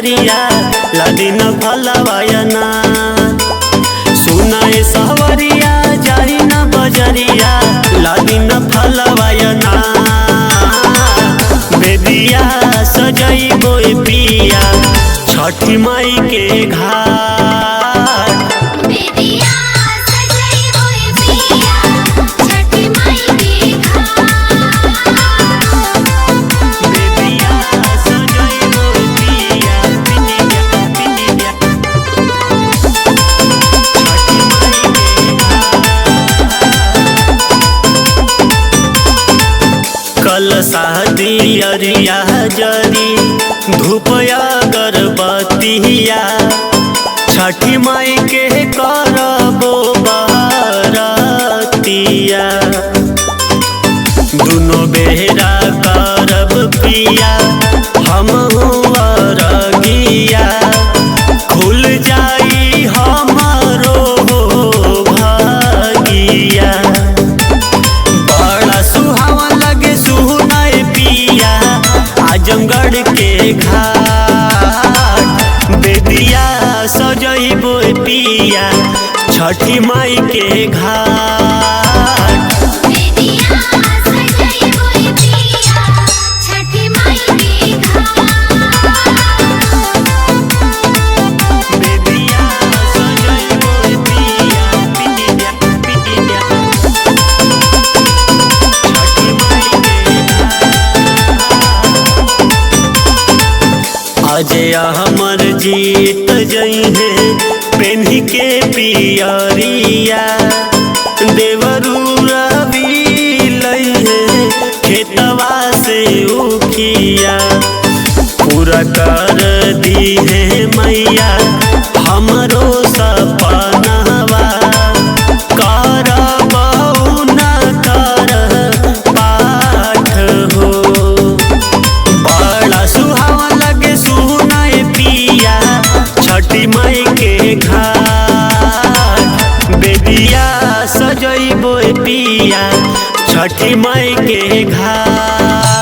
बजरिया लादी न फलवायना। सुनाए सहवरिया जाई न बजरिया लादी न फलवायना। बेदिया सजई बोए पिया छठी माई के घाट। बेदिया सजई बोए पिया छठी माई के घाट। बेदिया सजई बोए पिया पिनिया पिनिया छठी माई के घाट। कल शादी अरिया जरी धूपया गर्भवतिया छठी माई के करबो बरतिया। दुनो बेहरा करब पिया हम अरगिया। खुल जाई हमरो भागिया। बड़ा सुहावा लगे सुनाए पिया आजमगढ़ के घाट। बेदिया सजई बोए पिया छठी माई के घाट। बेदिया सजई बोए पिया छठी माई के घाट। बेदिया सजई बोए पिया पिनिया पिनिया छठी माई के घाट। अजय हमर जीत जई है पेन्ही के पियरिया। देवरू रवि लई है खेतवा से उखिया। पूरा कर दी है मैया हमरो सपनवा। करबहु न कर पाठ हो। बड़ा सुहावा लगे सुनाए पिया छठी माई के घाट। बेदिया सजई बोए पिया छठी माई के घाट।